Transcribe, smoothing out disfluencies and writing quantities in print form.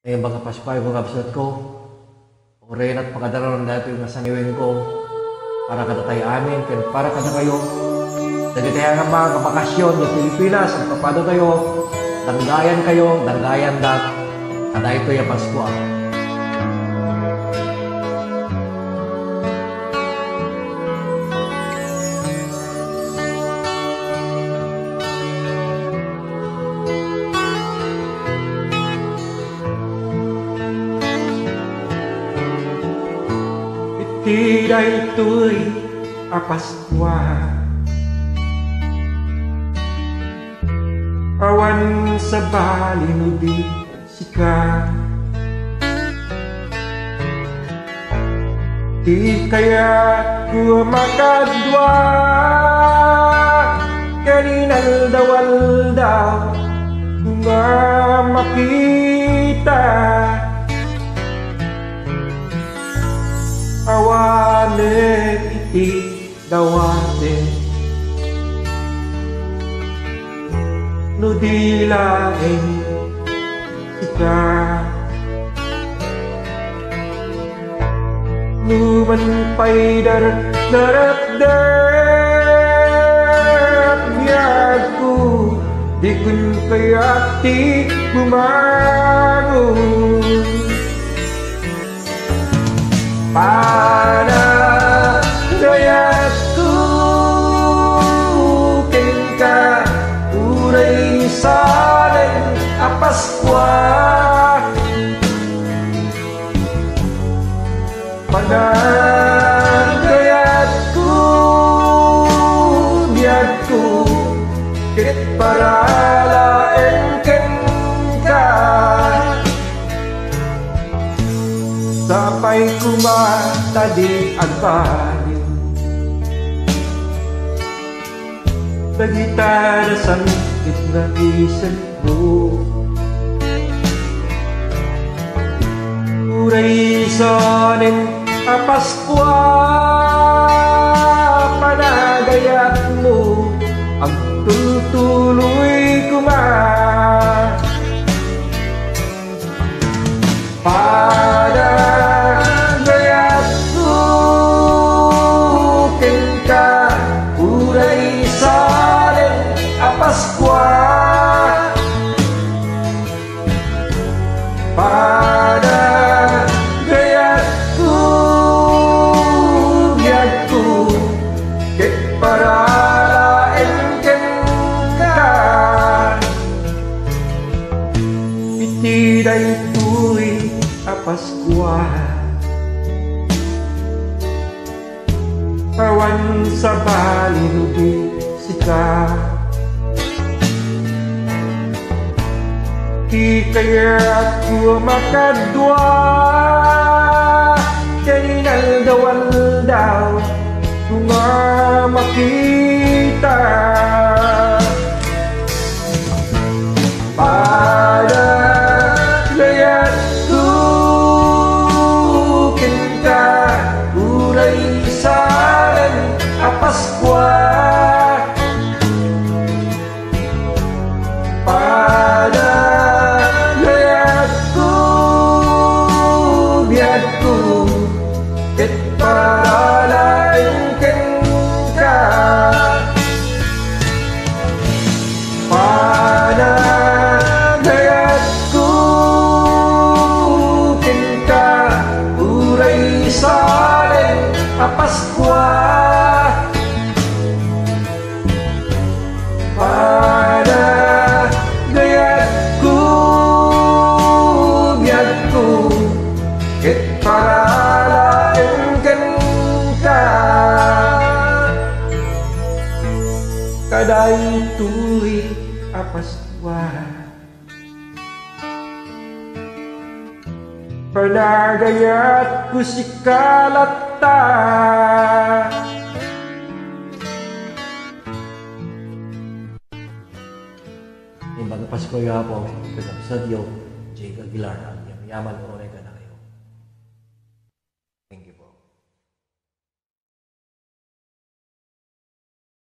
Ngayon mga Paskwa, mga absat ko, rin at pagkadaroon dati yung nasangiwin ko para kadatay amin, para kada kayo, nagitayan nga mga kabakasyon ng Pilipinas, at kapado tayo, danggayan dat, kada ito yung Paskwa. Tidak ito'y Paskwa, awan sa balinudi sika, di kaya ku makadwa kaninal dawal daw nga makita. Awane iti dawate nudilaeng sika, numan paidar darat biagku di kun kayati bumangun. Pada gayatku kengka uray salen Paskwa, pada gayatku biadku ket parala engkengka. Sampai kumata di agpanin Nagitar sangkit na isan ko, uray sonin Paskwa, panagayat mo ang tutuloy kumar. Pada gayatku kengka uray salen Paskwa, pada gayatku biadku ket parala engkengka. Iti daytoy Paskwa, awan sa balinudi sika, di kaya ku makadwa kaninal dawal daw nga makita. Pada gayatku kengka uray salen Paskwa, pada gayatku biadku ket parala engkengka. Pada gayatku kengka uray salen Paskwa, pada gayatku biadku ket parala engkengka. Kada ito'y Paskwa, panagayat ku sikalata. Ngayon mga Paskwa, po, pagkabsadyo, Jake Aguilar, ang yaman o